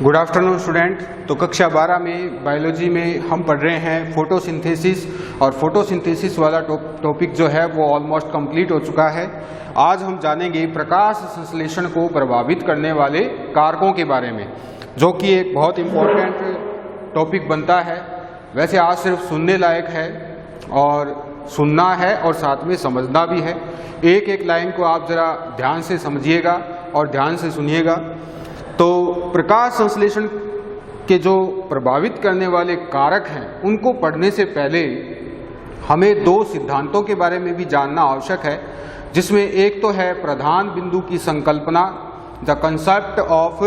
Good afternoon student. तो कक्षा 12 में बायोलॉजी में हम पढ़ रहे हैं फोटोसिंथेसिस, और फोटोसिंथेसिस वाला टॉपिक जो है वो ऑलमोस्ट कंप्लीट हो चुका है। आज हम जानेंगे प्रकाश संश्लेषण को प्रभावित करने वाले कारकों के बारे में, जो कि एक बहुत इम्पोर्टेंट टॉपिक बनता है। वैसे आज सिर्फ सुनने लायक है, और सुनना है और साथ में समझना भी है। एक एक लाइन को आप जरा ध्यान से समझिएगा और ध्यान से सुनिएगा। तो प्रकाश संश्लेषण के जो प्रभावित करने वाले कारक हैं, उनको पढ़ने से पहले हमें दो सिद्धांतों के बारे में भी जानना आवश्यक है, जिसमें एक तो है प्रधान बिंदु की संकल्पना, the concept of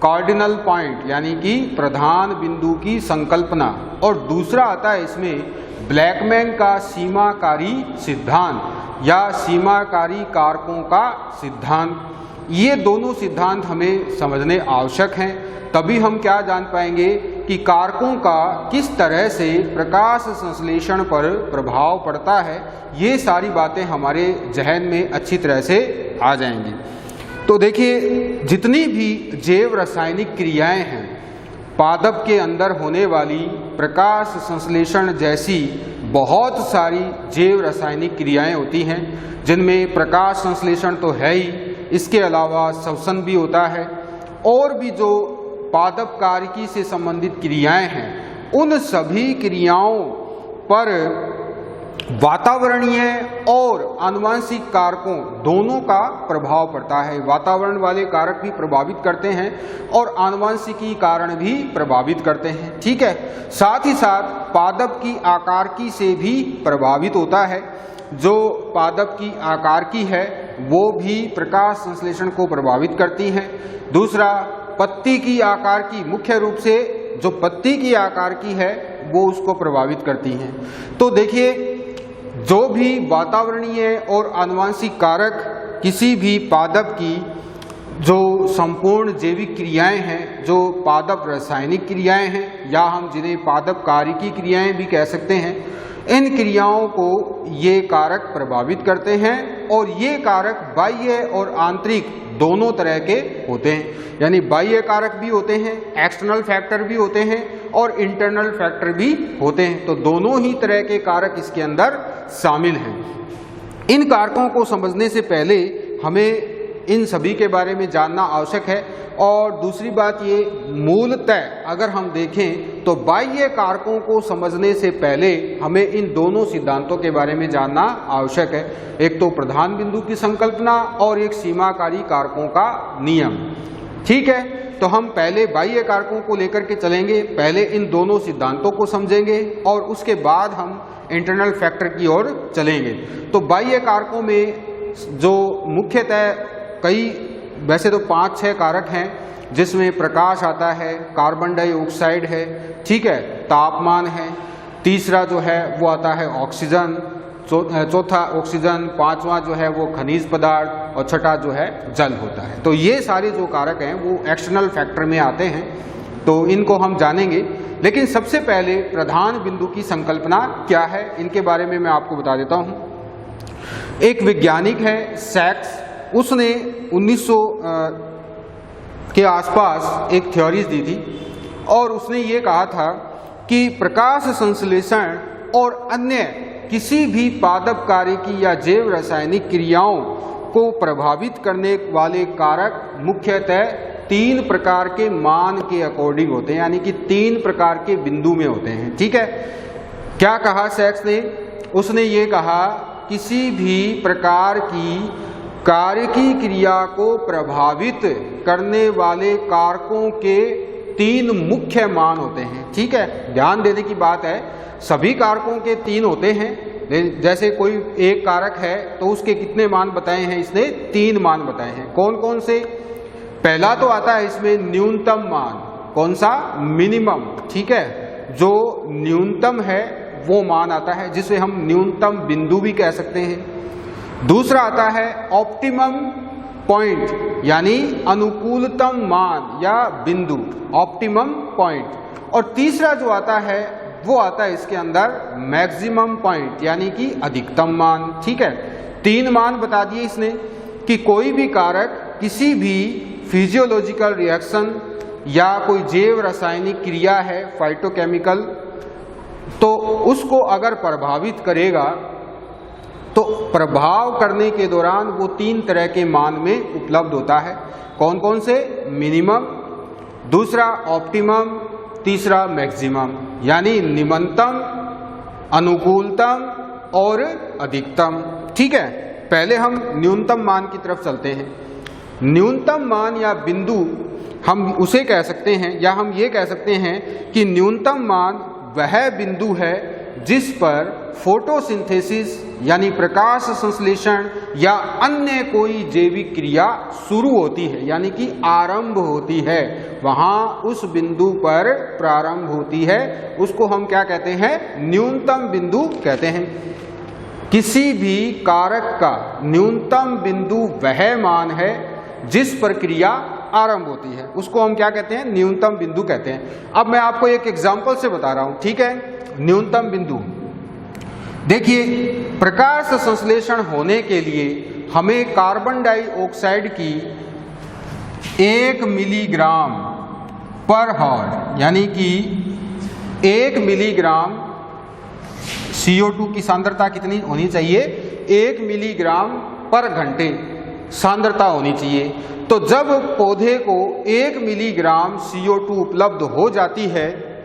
cardinal point, यानी कि प्रधान बिंदु की संकल्पना, और दूसरा आता है इसमें ब्लैकमैन का सीमाकारी सिद्धांत या सीमाकारी कारकों का सिद्धांत। ये दोनों सिद्धांत हमें समझने आवश्यक हैं, तभी हम क्या जान पाएंगे कि कारकों का किस तरह से प्रकाश संश्लेषण पर प्रभाव पड़ता है। ये सारी बातें हमारे जहन में अच्छी तरह से आ जाएंगी। तो देखिए, जितनी भी जैव रासायनिक क्रियाएं हैं, पादप के अंदर होने वाली प्रकाश संश्लेषण जैसी बहुत सारी जैव रासायनिक क्रियाएं होती हैं, जिनमें प्रकाश संश्लेषण तो है ही, इसके अलावा श्वसन भी होता है, और भी जो पादप कार्यकी से संबंधित क्रियाएं हैं, उन सभी क्रियाओं पर वातावरणीय और आनुवंशिक कारकों दोनों का प्रभाव पड़ता है। वातावरण वाले कारक भी प्रभावित करते हैं और आनुवंशिकी कारण भी प्रभावित करते हैं, ठीक है। साथ ही साथ पादप की आकारकी से भी प्रभावित होता है। जो पादप की आकारकी है वो भी प्रकाश संश्लेषण को प्रभावित करती हैं। दूसरा, पत्ती की आकारकी, मुख्य रूप से जो पत्ती की आकारकी है वो उसको प्रभावित करती हैं। तो देखिए, जो भी वातावरणीय और आनुवंशिक कारक किसी भी पादप की जो संपूर्ण जैविक क्रियाएं हैं, जो पादप रासायनिक क्रियाएं हैं, या हम जिन्हें पादप कार्यकी क्रियाएं भी कह सकते हैं, इन क्रियाओं को ये कारक प्रभावित करते हैं। और ये कारक बाह्य और आंतरिक दोनों तरह के होते हैं, यानी बाह्य कारक भी होते हैं, एक्सटर्नल फैक्टर भी होते हैं, और इंटरनल फैक्टर भी होते हैं। तो दोनों ही तरह के कारक इसके अंदर शामिल हैं। इन कारकों को समझने से पहले हमें इन सभी के बारे में जानना आवश्यक है। और दूसरी बात ये, मूलतः अगर हम देखें तो बाह्य कारकों को समझने से पहले हमें इन दोनों सिद्धांतों के बारे में जानना आवश्यक है। एक तो प्रधान बिंदु की संकल्पना और एक सीमाकारी कारकों का नियम, ठीक है। तो हम पहले बाह्य कारकों को लेकर के चलेंगे, पहले इन दोनों सिद्धांतों को समझेंगे और उसके बाद हम इंटरनल फैक्टर की ओर चलेंगे। तो बाह्य कारकों में जो मुख्यतः वैसे तो 5-6 कारक हैं, जिसमें प्रकाश आता है, कार्बन डाइऑक्साइड है, ठीक है, तापमान है, तीसरा जो है वो आता है ऑक्सीजन, चौथा ऑक्सीजन, पांचवा जो है वो खनिज पदार्थ, और छठा जो है जल होता है। तो ये सारे जो कारक हैं वो एक्सटर्नल फैक्टर में आते हैं, तो इनको हम जानेंगे। लेकिन सबसे पहले प्रधान बिंदु की संकल्पना क्या है, इनके बारे में मैं आपको बता देता हूं। एक वैज्ञानिक है सैक्स, उसने 1900 के आसपास एक थ्योरीज दी थी, और उसने ये कहा था कि प्रकाश संश्लेषण और अन्य किसी भी पादप कार्यकी या जैव रासायनिक क्रियाओं को प्रभावित करने वाले कारक मुख्यतः 3 प्रकार के मान के अकॉर्डिंग होते हैं, यानी कि 3 प्रकार के बिंदु में होते हैं, ठीक है। क्या कहा सैक्स ने? उसने ये कहा, किसी भी प्रकार की कार्यकी क्रिया को प्रभावित करने वाले कारकों के 3 मुख्य मान होते हैं, ठीक है। ध्यान देने की बात है, सभी कारकों के 3 होते हैं। जैसे कोई एक कारक है तो उसके कितने मान बताए हैं इसने? 3 मान बताए हैं। कौन कौन से? पहला तो आता है इसमें न्यूनतम मान। कौन सा? मिनिमम, ठीक है। जो न्यूनतम है वो मान आता है, जिसे हम न्यूनतम बिंदु भी कह सकते हैं। दूसरा आता है ऑप्टिमम पॉइंट, यानी अनुकूलतम मान या बिंदु, ऑप्टिमम पॉइंट। और तीसरा जो आता है वो आता है इसके अंदर मैक्सिमम पॉइंट, यानी कि अधिकतम मान, ठीक है। 3 मान बता दिए इसने कि कोई भी कारक किसी भी फिजियोलॉजिकल रिएक्शन या कोई जैव रासायनिक क्रिया है फाइटोकेमिकल, तो उसको अगर प्रभावित करेगा तो प्रभाव करने के दौरान वो 3 तरह के मान में उपलब्ध होता है। कौन कौन से? मिनिमम, दूसरा ऑप्टिमम, तीसरा मैक्सिमम, यानी निम्नतम, अनुकूलतम और अधिकतम। ठीक है, पहले हम न्यूनतम मान की तरफ चलते हैं। न्यूनतम मान या बिंदु हम उसे कह सकते हैं, या हम ये कह सकते हैं कि न्यूनतम मान वह बिंदु है जिस पर फोटोसिंथेसिस यानी प्रकाश संश्लेषण या अन्य कोई जैविक क्रिया शुरू होती है, यानी कि आरंभ होती है। वहां उस बिंदु पर प्रारंभ होती है, उसको हम क्या कहते हैं? न्यूनतम बिंदु कहते हैं। किसी भी कारक का न्यूनतम बिंदु वह मान है जिस पर क्रिया आरंभ होती है, उसको हम क्या कहते हैं? न्यूनतम बिंदु कहते हैं। अब मैं आपको एक एग्जांपल से बता रहा हूं, ठीक है? न्यूनतम बिंदु देखिए, प्रकाश संश्लेषण होने के लिए हमें कार्बन डाइऑक्साइड की 1 मिलीग्राम पर हावर, यानी कि 1 मिलीग्राम CO2 की सांद्रता कितनी होनी चाहिए? 1 मिलीग्राम पर घंटे सांद्रता होनी चाहिए। तो जब पौधे को 1 मिलीग्राम CO2 उपलब्ध हो जाती है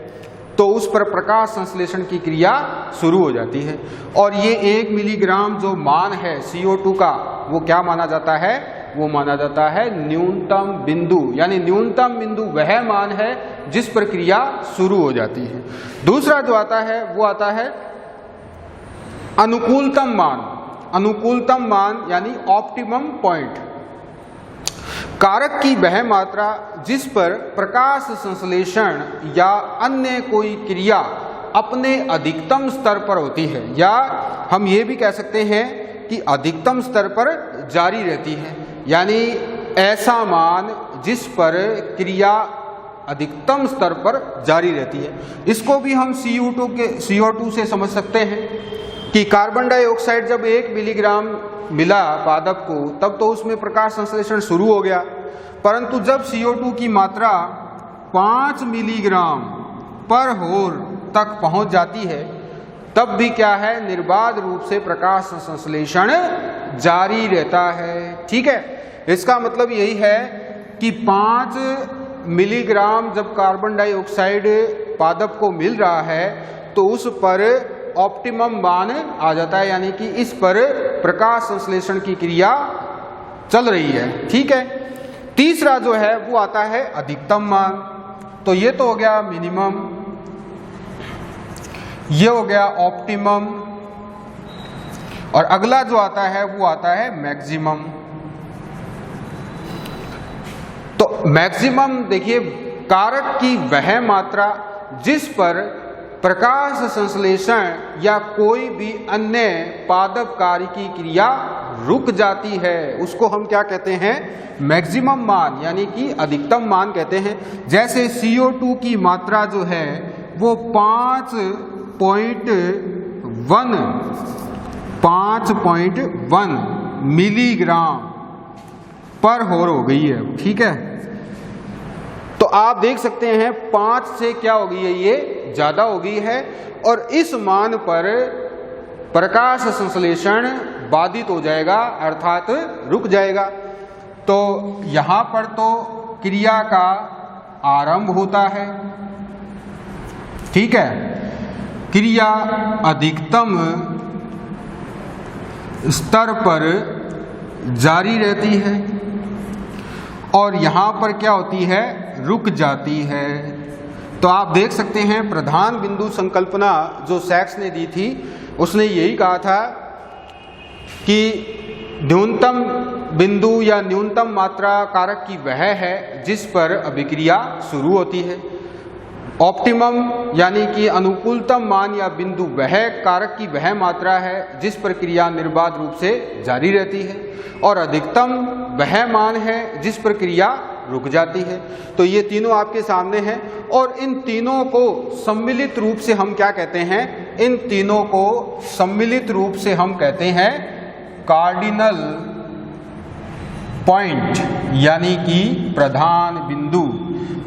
तो उस पर प्रकाश संश्लेषण की क्रिया शुरू हो जाती है, और ये 1 मिलीग्राम जो मान है CO2 का, वो क्या माना जाता है? वो माना जाता है न्यूनतम बिंदु, यानी न्यूनतम बिंदु वह मान है जिस पर क्रिया शुरू हो जाती है। दूसरा जो आता है वो आता है अनुकूलतम मान। अनुकूलतम मान यानी ऑप्टिमम पॉइंट, कारक की वह मात्रा जिस पर प्रकाश संश्लेषण या अन्य कोई क्रिया अपने अधिकतम स्तर पर होती है, या हम ये भी कह सकते हैं कि अधिकतम स्तर पर जारी रहती है, यानी ऐसा मान जिस पर क्रिया अधिकतम स्तर पर जारी रहती है। इसको भी हम CO2 से समझ सकते हैं कि कार्बन डाइऑक्साइड जब 1 मिलीग्राम मिला पादप को, तब तो उसमें प्रकाश संश्लेषण शुरू हो गया, परंतु जब CO2 की मात्रा 5 मिलीग्राम पर होल तक पहुंच जाती है, तब भी क्या है? निर्बाध रूप से प्रकाश संश्लेषण जारी रहता है। ठीक है, इसका मतलब यही है कि 5 मिलीग्राम जब कार्बन डाइऑक्साइड पादप को मिल रहा है तो उस पर ऑप्टिमम मान आ जाता है, यानी कि इस पर प्रकाश संश्लेषण की क्रिया चल रही है। ठीक है, तीसरा जो है वो आता है अधिकतम मान। तो ये तो हो गया मिनिमम, ये हो गया ऑप्टिमम, और अगला जो आता है वो आता है मैक्सिमम। तो मैक्सिमम देखिए, कारक की वह मात्रा जिस पर प्रकाश संश्लेषण या कोई भी अन्य पादप कार्य की क्रिया रुक जाती है, उसको हम क्या कहते हैं? मैक्सिमम मान, यानी कि अधिकतम मान कहते हैं। जैसे CO2 की मात्रा जो है वो 5.1 मिलीग्राम पर होल हो गई है। ठीक है, तो आप देख सकते हैं 5 से क्या हो गई है? ये ज्यादा हो गई है, और इस मान पर प्रकाश संश्लेषण बाधित हो जाएगा, अर्थात रुक जाएगा। तो यहां पर तो क्रिया का आरंभ होता है, ठीक है, क्रिया अधिकतम स्तर पर जारी रहती है, और यहां पर क्या होती है? रुक जाती है। तो आप देख सकते हैं प्रधान बिंदु संकल्पना जो सैक्स ने दी थी, उसने यही कहा था कि न्यूनतम बिंदु या न्यूनतम मात्रा कारक की वह है जिस पर अभिक्रिया शुरू होती है। ऑप्टिमम यानी कि अनुकूलतम मान या बिंदु वह कारक की वह मात्रा है जिस पर क्रिया निर्बाध रूप से जारी रहती है, और अधिकतम वह मान है जिस पर क्रिया रुक जाती है। तो ये तीनों आपके सामने हैं, और इन तीनों को सम्मिलित रूप से हम क्या कहते हैं? इन तीनों को सम्मिलित रूप से हम कहते हैं कार्डिनल पॉइंट, यानी कि प्रधान बिंदु।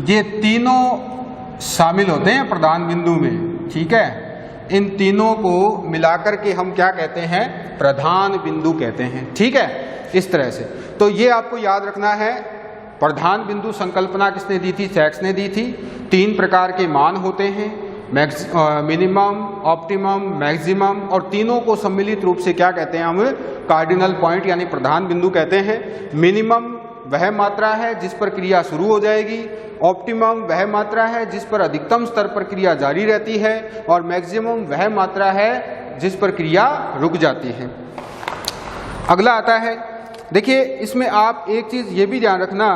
ये तीनों शामिल होते हैं प्रधान बिंदु में, ठीक है। इन तीनों को मिलाकर के हम क्या कहते हैं, प्रधान बिंदु कहते हैं, ठीक है। इस तरह से तो ये आपको याद रखना है। प्रधान बिंदु संकल्पना किसने दी थी, सैक्स ने दी थी। 3 प्रकार के मान होते हैं, मिनिमम, ऑप्टिमम, मैक्सिमम, और तीनों को सम्मिलित रूप से क्या कहते हैं हम, कार्डिनल पॉइंट यानी प्रधान बिंदु कहते हैं। मिनिमम वह मात्रा है जिस पर क्रिया शुरू हो जाएगी, ऑप्टिमम वह मात्रा है जिस पर अधिकतम स्तर पर क्रिया जारी रहती है, और मैक्सिमम वह मात्रा है जिस पर क्रिया रुक जाती है। अगला आता है, देखिए इसमें आप एक चीज ये भी ध्यान रखना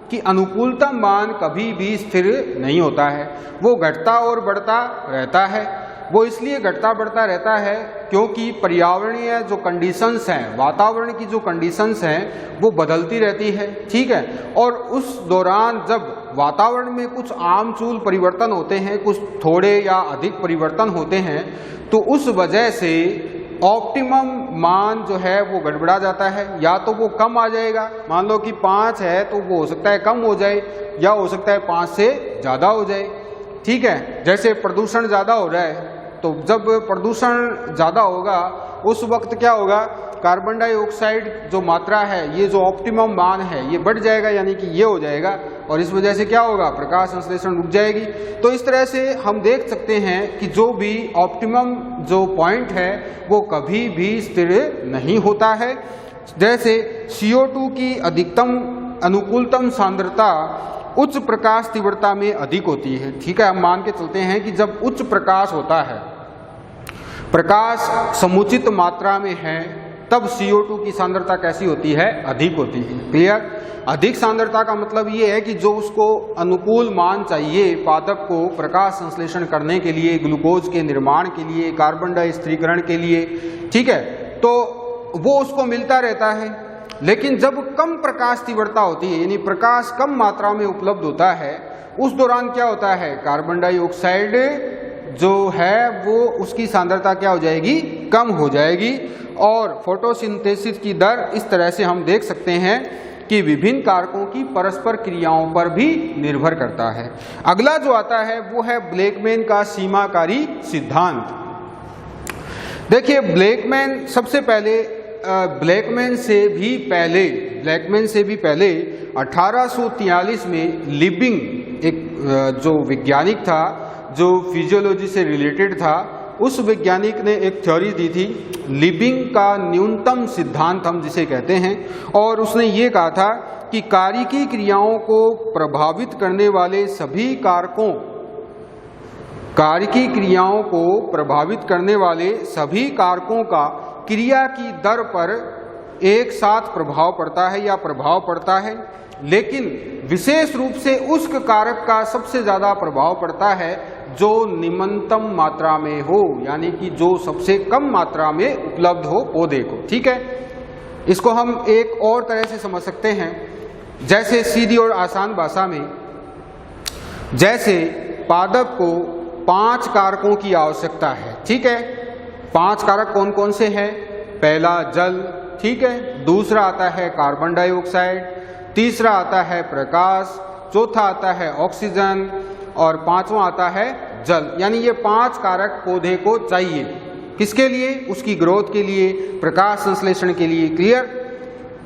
कि अनुकूलतम मान कभी भी स्थिर नहीं होता है, वो घटता और बढ़ता रहता है। वो इसलिए घटता बढ़ता रहता है क्योंकि पर्यावरणीय जो कंडीशंस हैं, वातावरण की जो कंडीशंस हैं वो बदलती रहती है, ठीक है। और उस दौरान जब वातावरण में कुछ आमचूल परिवर्तन होते हैं, कुछ थोड़े या अधिक परिवर्तन होते हैं, तो उस वजह से ऑप्टिमम मान जो है वो गड़बड़ा जाता है। या तो वो कम आ जाएगा, मान लो कि 5 है तो वो हो सकता है कम हो जाए, या हो सकता है 5 से ज़्यादा हो जाए, ठीक है। जैसे प्रदूषण ज़्यादा हो रहा है, तो जब प्रदूषण ज़्यादा होगा उस वक्त क्या होगा, कार्बन डाइऑक्साइड जो मात्रा है, ये जो ऑप्टिमम मान है ये बढ़ जाएगा, यानी कि ये हो जाएगा, और इस वजह से क्या होगा, प्रकाश संश्लेषण रुक जाएगी। तो इस तरह से हम देख सकते हैं कि जो भी ऑप्टिमम जो पॉइंट है वो कभी भी स्थिर नहीं होता है। जैसे CO2 की अधिकतम अनुकूलतम सांद्रता उच्च प्रकाश तीव्रता में अधिक होती है, ठीक है। हम मान के चलते हैं कि जब उच्च प्रकाश होता है, प्रकाश समुचित मात्रा में है, तब CO2 की सांद्रता कैसी होती है, अधिक होती है। क्लियर। अधिक सांद्रता का मतलब ये है कि जो उसको अनुकूल मान चाहिए पादप को प्रकाश संश्लेषण करने के लिए, ग्लूकोज के निर्माण के लिए, कार्बन डाई स्थिरीकरण के लिए, ठीक है, तो वो उसको मिलता रहता है। लेकिन जब कम प्रकाश तीव्रता होती है, यानी प्रकाश कम मात्रा में उपलब्ध होता है, उस दौरान क्या होता है, कार्बन डाइऑक्साइड जो है वो उसकी सांद्रता क्या हो जाएगी, कम हो जाएगी। और फोटोसिंथेसिस की दर इस तरह से हम देख सकते हैं कि विभिन्न कारकों की परस्पर क्रियाओं पर भी निर्भर करता है। अगला जो आता है वो है ब्लेकमैन का सीमाकारी सिद्धांत। देखिए ब्लेकमैन सबसे पहले ब्लेकमैन से भी पहले 1843 में लिबिंग, एक जो वैज्ञानिक था जो फिजियोलॉजी से रिलेटेड था, उस वैज्ञानिक ने एक थ्योरी दी थी, लिबिंग का न्यूनतम सिद्धांत हम जिसे कहते हैं। और उसने ये कहा था कि कारिकी क्रियाओं को प्रभावित करने वाले सभी कारकों, कारिकी क्रियाओं को प्रभावित करने वाले सभी कारकों का क्रिया की दर पर एक साथ प्रभाव पड़ता है या प्रभाव पड़ता है, लेकिन विशेष रूप से उस कारक का सबसे ज्यादा प्रभाव पड़ता है जो निम्नतम मात्रा में हो, यानी कि जो सबसे कम मात्रा में उपलब्ध हो पौधे को, ठीक है। इसको हम एक और तरह से समझ सकते हैं, जैसे सीधी और आसान भाषा में, जैसे पादप को 5 कारकों की आवश्यकता है, ठीक है। 5 कारक कौन कौन से हैं, पहला जल, ठीक है, दूसरा आता है कार्बन डाइऑक्साइड, तीसरा आता है प्रकाश, चौथा आता है ऑक्सीजन, और 5वां आता है जल। यानी ये 5 कारक पौधे को चाहिए, किसके लिए, उसकी ग्रोथ के लिए, प्रकाश संश्लेषण के लिए। क्लियर।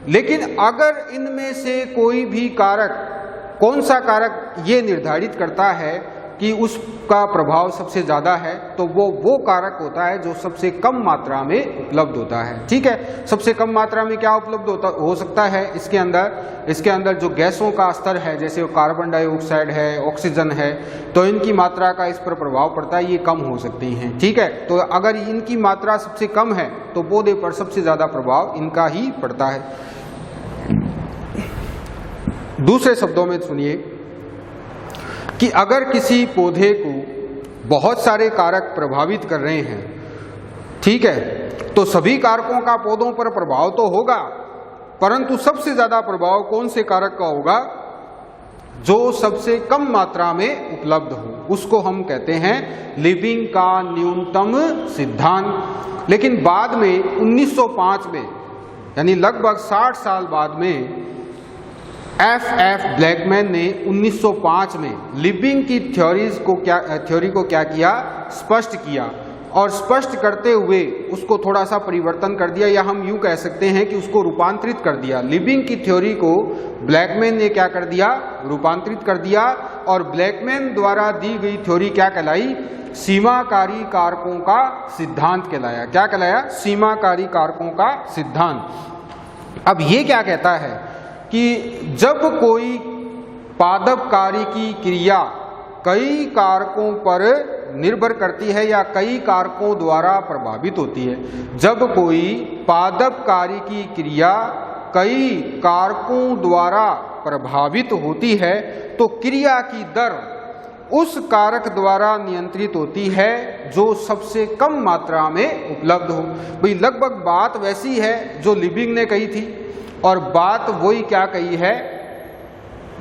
लेकिन अगर इनमें से कोई भी कारक, कौन सा कारक ये निर्धारित करता है कि उसका प्रभाव सबसे ज्यादा है, तो वो कारक होता है जो सबसे कम मात्रा में उपलब्ध होता है, ठीक है। सबसे कम मात्रा में क्या उपलब्ध हो सकता है, इसके अंदर जो गैसों का स्तर है, जैसे कार्बन डाइऑक्साइड है, ऑक्सीजन है, तो इनकी मात्रा का इस पर प्रभाव पड़ता है, ये कम हो सकती हैं, ठीक है। तो अगर इनकी मात्रा सबसे कम है तो पौधे पर सबसे ज्यादा प्रभाव इनका ही पड़ता है। दूसरे शब्दों में सुनिए कि अगर किसी पौधे को बहुत सारे कारक प्रभावित कर रहे हैं, ठीक है, तो सभी कारकों का पौधों पर प्रभाव तो होगा, परंतु सबसे ज्यादा प्रभाव कौन से कारक का होगा, जो सबसे कम मात्रा में उपलब्ध हो, उसको हम कहते हैं लिबिंग का न्यूनतम सिद्धांत। लेकिन बाद में 1905 में, यानी लगभग 60 साल बाद में F. ब्लैकमैन ने 1905 में लिबिंग की थ्योरी को क्या किया, स्पष्ट किया, और स्पष्ट करते हुए उसको थोड़ा सा परिवर्तन कर दिया, या हम यूं कह सकते हैं कि उसको रूपांतरित कर दिया। लिबिंग की थ्योरी को ब्लैकमैन ने क्या कर दिया, रूपांतरित कर दिया, और ब्लैकमैन द्वारा दी गई थ्योरी क्या कहलाई, सीमाकारी कारकों का सिद्धांत कहलाया। क्या कहलाया, सीमाकारी कारकों का सिद्धांत। अब ये क्या कहता है कि जब कोई पादपकारी की क्रिया कई कारकों पर निर्भर करती है या कई कारकों द्वारा प्रभावित होती है, जब कोई पादपकारी की क्रिया कई कारकों द्वारा प्रभावित होती है तो क्रिया की दर उस कारक द्वारा नियंत्रित होती है जो सबसे कम मात्रा में उपलब्ध हो। भाई लगभग बात वैसी है जो लिबिंग ने कही थी, और बात वही क्या कही है,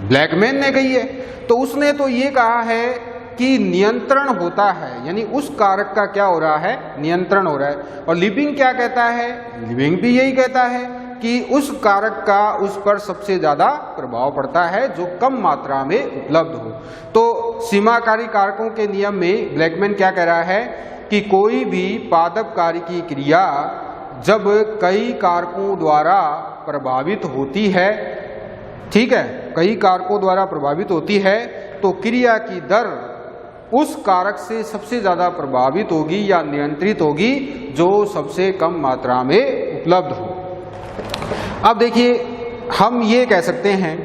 ब्लैकमैन ने कही है। तो उसने तो ये कहा है कि नियंत्रण होता है, यानी उस कारक का क्या हो रहा है, नियंत्रण हो रहा है। और लिबिंग क्या कहता है, लिबिंग भी यही कहता है कि उस कारक का उस पर सबसे ज्यादा प्रभाव पड़ता है जो कम मात्रा में उपलब्ध हो। तो सीमाकारी कारकों के नियम में ब्लैकमैन क्या कह रहा है कि कोई भी पादपकारी की क्रिया जब कई कारकों द्वारा प्रभावित होती है, ठीक है, कई कारकों द्वारा प्रभावित होती है, तो क्रिया की दर उस कारक से सबसे ज्यादा प्रभावित होगी या नियंत्रित होगी जो सबसे कम मात्रा में उपलब्ध हो। अब देखिए, हम ये कह सकते हैं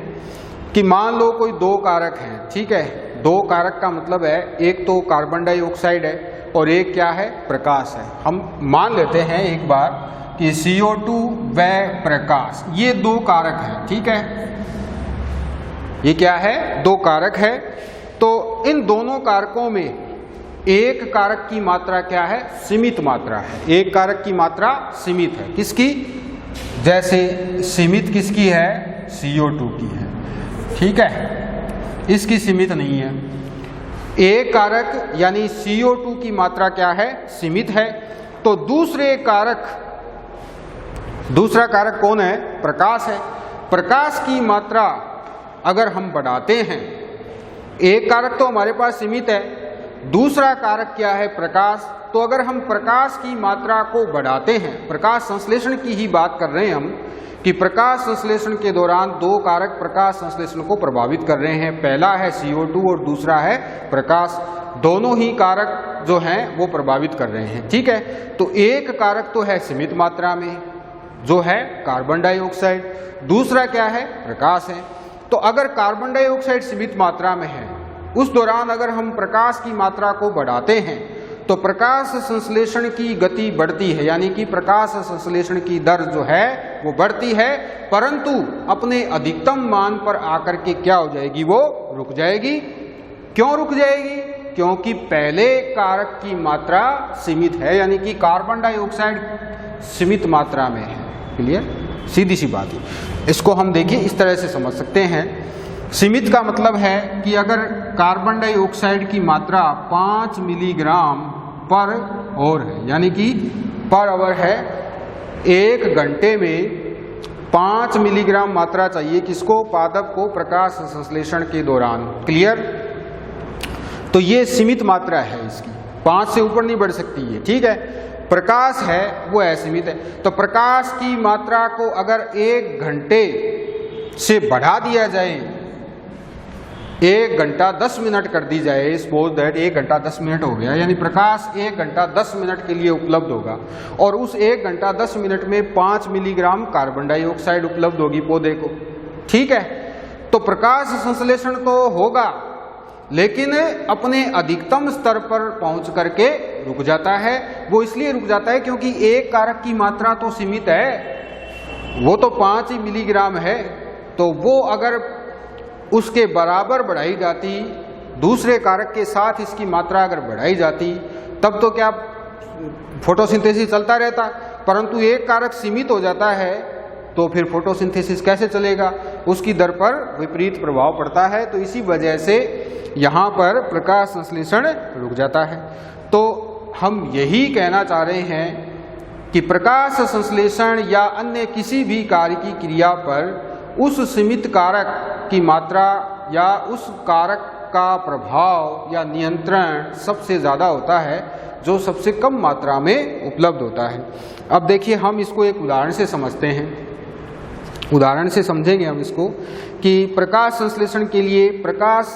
कि मान लो कोई दो कारक हैं, ठीक है, दो कारक का मतलब है एक तो कार्बन डाइऑक्साइड है और एक क्या है, प्रकाश है। हम मान लेते हैं एक बार कि CO2 व प्रकाश, ये दो कारक हैं, ठीक है, ये क्या है, दो कारक है। तो इन दोनों कारकों में एक कारक की मात्रा क्या है, सीमित मात्रा है। एक कारक की मात्रा सीमित है, किसकी, जैसे सीमित किसकी है, CO2 की है, ठीक है, इसकी सीमित नहीं है। एक कारक यानी CO2 की मात्रा क्या है, सीमित है। तो दूसरा कारक कौन है, प्रकाश है। प्रकाश की मात्रा अगर हम बढ़ाते हैं, एक कारक तो हमारे पास सीमित है, दूसरा कारक क्या है, प्रकाश। तो अगर हम प्रकाश की मात्रा को बढ़ाते हैं, प्रकाश संश्लेषण की ही बात कर रहे हैं हम, कि प्रकाश संश्लेषण के दौरान दो कारक प्रकाश संश्लेषण को प्रभावित कर रहे हैं, पहला है CO2 और दूसरा है प्रकाश। दोनों ही कारक जो हैं वो प्रभावित कर रहे हैं, ठीक है। तो एक कारक तो है सीमित मात्रा में जो है कार्बन डाइऑक्साइड, दूसरा क्या है, प्रकाश है। तो अगर कार्बन डाइऑक्साइड सीमित मात्रा में है, उस दौरान अगर हम प्रकाश की मात्रा को बढ़ाते हैं तो प्रकाश संश्लेषण की गति बढ़ती है, यानी कि प्रकाश संश्लेषण की दर जो है वो बढ़ती है, परंतु अपने अधिकतम मान पर आकर के क्या हो जाएगी, वो रुक जाएगी। क्यों रुक जाएगी, क्योंकि पहले कारक की मात्रा सीमित है, यानी कि कार्बन डाइऑक्साइड सीमित मात्रा में है। क्लियर, सीधी सी बात है। इसको हम देखिए इस तरह से समझ सकते हैं। सीमित का मतलब है कि अगर कार्बन डाइऑक्साइड की मात्रा 5 मिलीग्राम पर आवर है, यानी कि पर आवर है, एक घंटे में 5 मिलीग्राम मात्रा चाहिए किसको, पादप को, प्रकाश संश्लेषण के दौरान। क्लियर, तो ये सीमित मात्रा है इसकी, 5 से ऊपर नहीं बढ़ सकती है, ठीक है। प्रकाश है वो असीमित है। तो प्रकाश की मात्रा को अगर एक घंटे से बढ़ा दिया जाए, 1 घंटा 10 मिनट कर दी जाए, सपोज दैट 1 घंटा 10 मिनट हो गया, यानी प्रकाश 1 घंटा 10 मिनट के लिए उपलब्ध होगा, और उस 1 घंटा 10 मिनट में 5 मिलीग्राम कार्बन डाइऑक्साइड उपलब्ध होगी पौधे को, ठीक है। तो प्रकाश संश्लेषण तो होगा, लेकिन अपने अधिकतम स्तर पर पहुंच करके रुक जाता है। वो इसलिए रुक जाता है क्योंकि एक कारक की मात्रा तो सीमित है, वो तो 5 ही मिलीग्राम है। तो वो अगर उसके बराबर बढ़ाई जाती, दूसरे कारक के साथ इसकी मात्रा अगर बढ़ाई जाती, तब तो क्या फोटोसिंथेसिस चलता रहता, परंतु एक कारक सीमित हो जाता है तो फिर फोटोसिंथेसिस कैसे चलेगा, उसकी दर पर विपरीत प्रभाव पड़ता है। तो इसी वजह से यहाँ पर प्रकाश संश्लेषण रुक जाता है। तो हम यही कहना चाह रहे हैं कि प्रकाश संश्लेषण या अन्य किसी भी कार्य की क्रिया पर उस सीमित कारक की मात्रा या उस कारक का प्रभाव या नियंत्रण सबसे ज़्यादा होता है जो सबसे कम मात्रा में उपलब्ध होता है। अब देखिए हम इसको एक उदाहरण से समझते हैं, उदाहरण से समझेंगे हम इसको कि प्रकाश संश्लेषण के लिए प्रकाश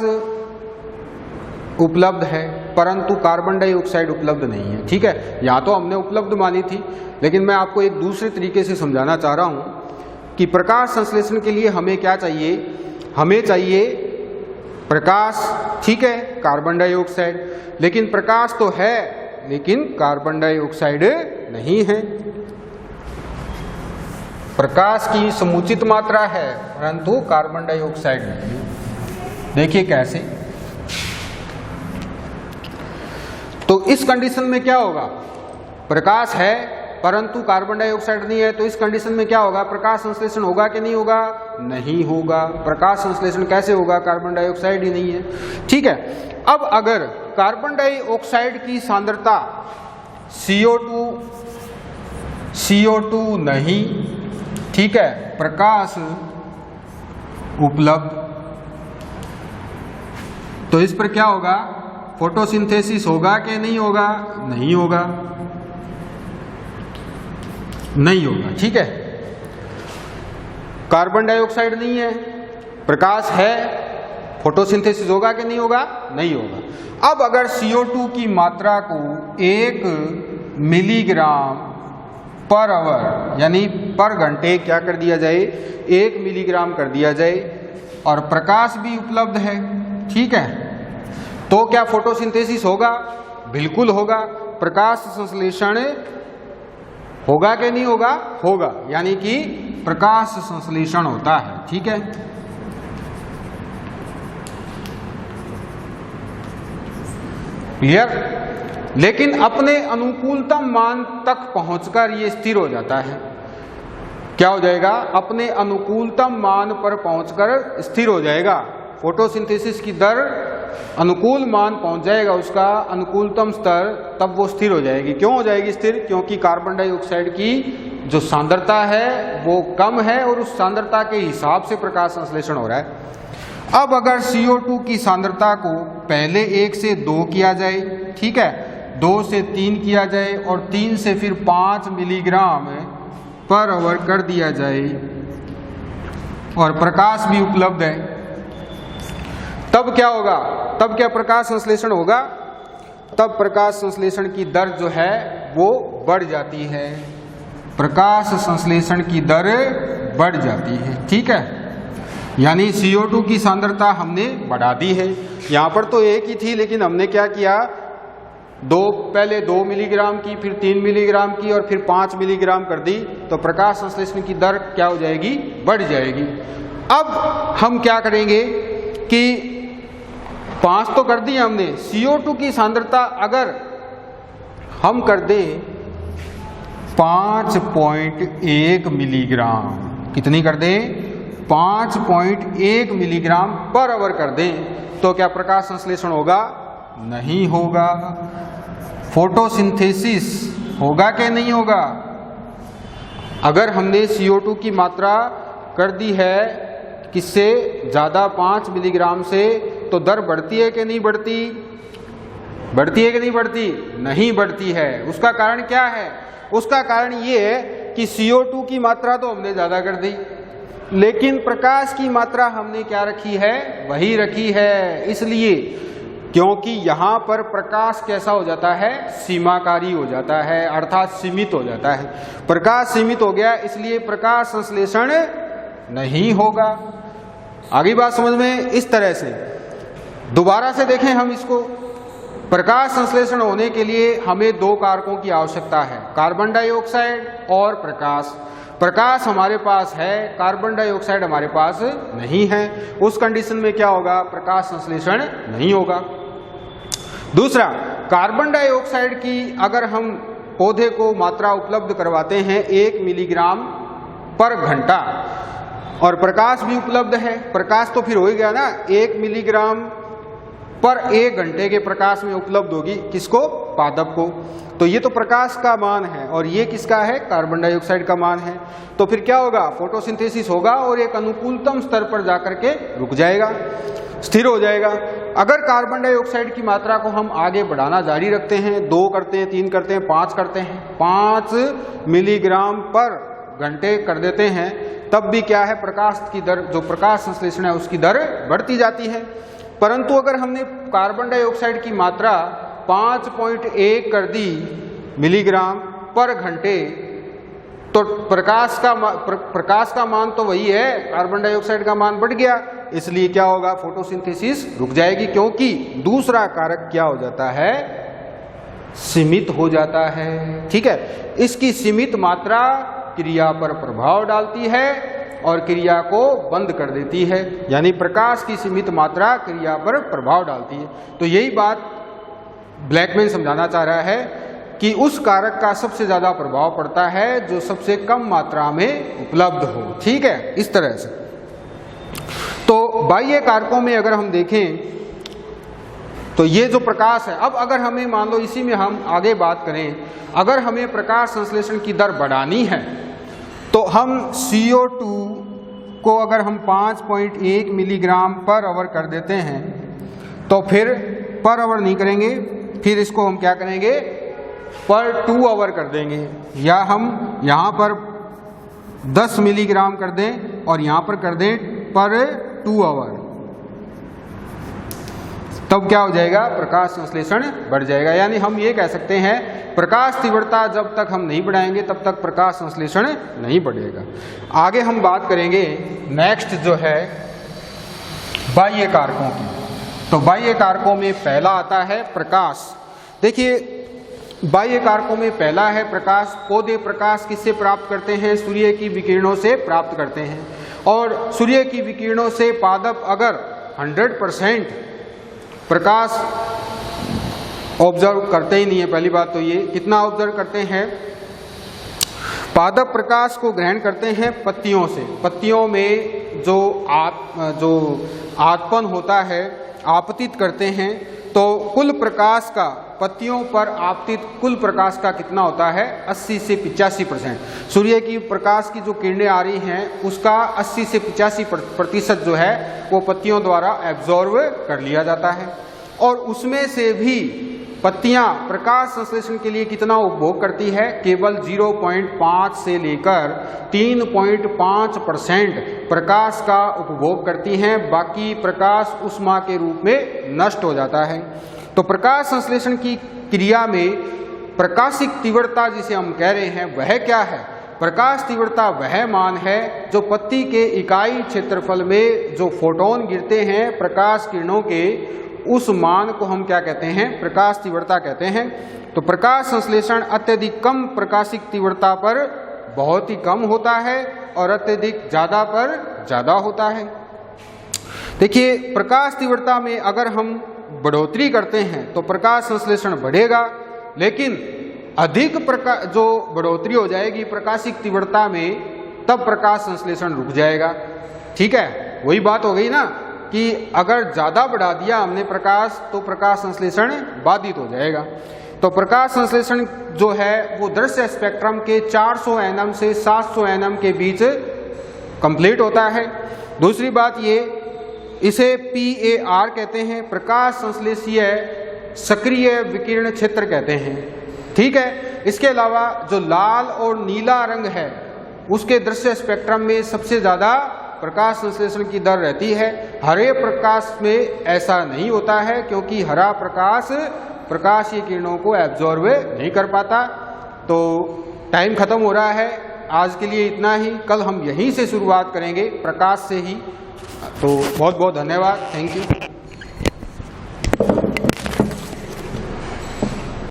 उपलब्ध है परंतु कार्बन डाइऑक्साइड उपलब्ध नहीं है। ठीक है, यहाँ तो हमने उपलब्ध मानी थी, लेकिन मैं आपको एक दूसरे तरीके से समझाना चाह रहा हूँ कि प्रकाश संश्लेषण के लिए हमें क्या चाहिए, हमें चाहिए प्रकाश, ठीक है, कार्बन डाइऑक्साइड, लेकिन प्रकाश तो है लेकिन कार्बन डाइऑक्साइड नहीं है। प्रकाश की समुचित मात्रा है परंतु कार्बन डाइऑक्साइड नहीं। देखिए कैसे, तो इस कंडीशन में क्या होगा, प्रकाश है परंतु कार्बन डाइऑक्साइड नहीं है, तो इस कंडीशन में क्या होगा, प्रकाश संश्लेषण होगा कि नहीं होगा, नहीं होगा। प्रकाश संश्लेषण कैसे होगा, कार्बन डाइऑक्साइड ही नहीं है। ठीक है, अब अगर कार्बन डाइऑक्साइड की सांद्रता CO2 नहीं, ठीक है, प्रकाश उपलब्ध, तो इस पर क्या होगा, फोटोसिंथेसिस होगा कि नहीं होगा, नहीं होगा, नहीं होगा। ठीक है, कार्बन डाइऑक्साइड नहीं है, प्रकाश है, फोटोसिंथेसिस होगा कि नहीं होगा, नहीं होगा। अब अगर CO2 की मात्रा को 1 मिलीग्राम पर आवर यानी पर घंटे क्या कर दिया जाए, 1 मिलीग्राम कर दिया जाए और प्रकाश भी उपलब्ध है, ठीक है, तो क्या फोटोसिंथेसिस होगा, बिल्कुल होगा। प्रकाश संश्लेषण होगा कि नहीं होगा, होगा, यानी कि प्रकाश संश्लेषण होता है। ठीक है, क्लियर। लेकिन अपने अनुकूलतम मान तक पहुंचकर ये स्थिर हो जाता है। क्या हो जाएगा, अपने अनुकूलतम मान पर पहुंचकर स्थिर हो जाएगा। फोटोसिंथेसिस की दर अनुकूल मान पहुंच जाएगा, उसका अनुकूलतम स्तर, तब वो स्थिर हो जाएगी। क्यों हो जाएगी स्थिर, क्योंकि कार्बन डाइऑक्साइड की जो सांद्रता है वो कम है और उस सांद्रता के हिसाब से प्रकाश संश्लेषण हो रहा है। अब अगर CO2 की सांद्रता को पहले 1 से 2 किया जाए, ठीक है, 2 से 3 किया जाए और 3 से फिर 5 मिलीग्राम पर आवर कर दिया जाए और प्रकाश भी उपलब्ध है, तब क्या होगा, तब क्या प्रकाश संश्लेषण होगा, तब प्रकाश संश्लेषण की दर जो है वो बढ़ जाती है, प्रकाश संश्लेषण की दर बढ़ जाती है। ठीक है, यानी CO2 की सांद्रता हमने बढ़ा दी है। यहाँ पर तो 1 ही थी, लेकिन हमने क्या किया, पहले 2 मिलीग्राम की, फिर 3 मिलीग्राम की और फिर 5 मिलीग्राम कर दी, तो प्रकाश संश्लेषण की दर क्या हो जाएगी, बढ़ जाएगी। अब हम क्या करेंगे कि 5 तो कर दी हमने, CO2 की सांद्रता अगर हम कर दें 5.1 मिलीग्राम, कितनी कर दें, 5.1 मिलीग्राम पर आवर कर दें, तो क्या प्रकाश संश्लेषण होगा, नहीं होगा। फोटोसिंथेसिस होगा कि नहीं होगा। अगर हमने CO2 की मात्रा कर दी है किससे ज़्यादा, 5 मिलीग्राम से, तो दर बढ़ती है कि नहीं बढ़ती, बढ़ती है कि नहीं बढ़ती, नहीं बढ़ती है। उसका कारण क्या है, उसका कारण ये है कि CO2 की मात्रा तो हमने ज़्यादा कर दी, लेकिन प्रकाश की मात्रा हमने क्या रखी है, वही रखी है। इसलिए क्योंकि यहाँ पर प्रकाश कैसा हो जाता है, सीमाकारी हो जाता है, अर्थात सीमित हो जाता है। प्रकाश सीमित हो गया, इसलिए प्रकाश संश्लेषण नहीं होगा। आगे बात समझ में, इस तरह से दोबारा से देखें हम इसको। प्रकाश संश्लेषण होने के लिए हमें 2 कारकों की आवश्यकता है, कार्बन डाइऑक्साइड और प्रकाश। प्रकाश हमारे पास है, कार्बन डाइऑक्साइड हमारे पास नहीं है। उस कंडीशन में क्या होगा, प्रकाश संश्लेषण नहीं होगा। दूसरा, कार्बन डाइऑक्साइड की अगर हम पौधे को मात्रा उपलब्ध करवाते हैं 1 मिलीग्राम पर घंटा और प्रकाश भी उपलब्ध है, प्रकाश तो फिर हो ही गया ना, 1 मिलीग्राम पर 1 घंटे के प्रकाश में उपलब्ध होगी। किसको? पादप को। तो ये तो प्रकाश का मान है और ये किसका है? कार्बन डाइऑक्साइड का मान है। तो फिर क्या होगा? फोटोसिंथेसिस होगा और एक अनुकूलतम स्तर पर जाकर के रुक जाएगा, स्थिर हो जाएगा। अगर कार्बन डाइऑक्साइड की मात्रा को हम आगे बढ़ाना जारी रखते हैं, 2 करते हैं, 3 करते हैं, 5 करते हैं, 5 मिलीग्राम पर घंटे कर देते हैं, तब भी क्या है? प्रकाश की दर, जो प्रकाश संश्लेषण है उसकी दर बढ़ती जाती है। परंतु अगर हमने कार्बन डाइऑक्साइड की मात्रा 5.1 कर दी मिलीग्राम पर घंटे, तो प्रकाश का मान तो वही है, कार्बन डाइऑक्साइड का मान बढ़ गया। इसलिए क्या होगा? फोटोसिंथेसिस रुक जाएगी, क्योंकि दूसरा कारक क्या हो जाता है? सीमित हो जाता है। ठीक है, इसकी सीमित मात्रा क्रिया पर प्रभाव डालती है और क्रिया को बंद कर देती है, यानी प्रकाश की सीमित मात्रा क्रिया पर प्रभाव डालती है। तो यही बात ब्लैकमैन समझाना चाह रहा है कि उस कारक का सबसे ज्यादा प्रभाव पड़ता है जो सबसे कम मात्रा में उपलब्ध हो। ठीक है, इस तरह से। तो बाह्य कारकों में अगर हम देखें तो ये जो प्रकाश है, अब अगर हमें मान लो इसी में हम आगे बात करें, अगर हमें प्रकाश संश्लेषण की दर बढ़ानी है तो हम CO2 को अगर हम 5.1 मिलीग्राम पर आवर कर देते हैं, तो फिर पर आवर नहीं करेंगे, फिर इसको हम क्या करेंगे? पर 2 आवर कर देंगे, या हम यहाँ पर 10 मिलीग्राम कर दें और यहाँ पर कर दें पर 2 आवर, तब क्या हो जाएगा? प्रकाश संश्लेषण बढ़ जाएगा। यानी हम ये कह सकते हैं प्रकाश तीव्रता जब तक हम नहीं बढ़ाएंगे तब तक प्रकाश संश्लेषण नहीं बढ़ेगा। आगे हम बात करेंगे नेक्स्ट जो है बाह्य कारकों की। तो बाह्य कारकों में पहला आता है प्रकाश। देखिए, बाह्य कारकों में पहला है प्रकाश। पौधे प्रकाश किससे प्राप्त करते हैं? सूर्य की विकिरणों से प्राप्त करते हैं। और सूर्य की विकिरणों से पादप अगर 100% प्रकाश ऑब्जर्व करते ही नहीं है, पहली बात तो ये, कितना ऑब्जर्व करते हैं? पादप प्रकाश को ग्रहण करते हैं पत्तियों से। पत्तियों में जो आतपन होता है, आपतित करते हैं। तो कुल प्रकाश का, पत्तियों पर आपतित कुल प्रकाश का कितना होता है? 80 से 85%। सूर्य की प्रकाश की जो किरणें आ रही हैं उसका 80 से 85% जो है वो पत्तियों द्वारा एब्जॉर्व कर लिया जाता है। और उसमें से भी पत्तियां प्रकाश संश्लेषण के लिए कितना उपभोग करती है? केवल 0.5 से लेकर 3.5% प्रकाश का उपभोग करती हैं। बाकी प्रकाश ऊष्मा के रूप में नष्ट हो जाता है। तो प्रकाश संश्लेषण की क्रिया में प्रकाशिक तीव्रता जिसे हम कह रहे हैं वह क्या है? प्रकाश तीव्रता वह मान है जो पत्ती के इकाई क्षेत्रफल में जो फोटोन गिरते हैं प्रकाश किरणों के, उस मान को हम क्या कहते हैं? प्रकाश तीव्रता कहते हैं। तो प्रकाश संश्लेषण अत्यधिक कम प्रकाशिक तीव्रता पर बहुत ही कम होता है और अत्यधिक ज्यादा पर ज्यादा होता है। देखिए, प्रकाश तीव्रता में अगर हम बढ़ोतरी करते हैं तो प्रकाश संश्लेषण बढ़ेगा, लेकिन अधिक जो बढ़ोतरी हो जाएगी प्रकाशिक तीव्रता में, तब प्रकाश संश्लेषण रुक जाएगा। ठीक है, वही बात हो गई ना कि अगर ज्यादा बढ़ा दिया हमने प्रकाश तो प्रकाश संश्लेषण बाधित हो जाएगा। तो प्रकाश संश्लेषण जो है वो दृश्य स्पेक्ट्रम के 400 nm से 700 nm के बीच कंप्लीट होता है। दूसरी बात ये, इसे PAR कहते हैं, प्रकाश संश्लेषीय सक्रिय विकिरण क्षेत्र कहते हैं। ठीक है, इसके अलावा जो लाल और नीला रंग है उसके दृश्य स्पेक्ट्रम में सबसे ज्यादा प्रकाश संश्लेषण की दर रहती है। हरे प्रकाश में ऐसा नहीं होता है क्योंकि हरा प्रकाश प्रकाशीय किरणों को एब्जॉर्ब नहीं कर पाता। तो टाइम खत्म हो रहा है, आज के लिए इतना ही। कल हम यहीं से शुरुआत करेंगे, प्रकाश से ही। तो बहुत बहुत धन्यवाद, थैंक यू।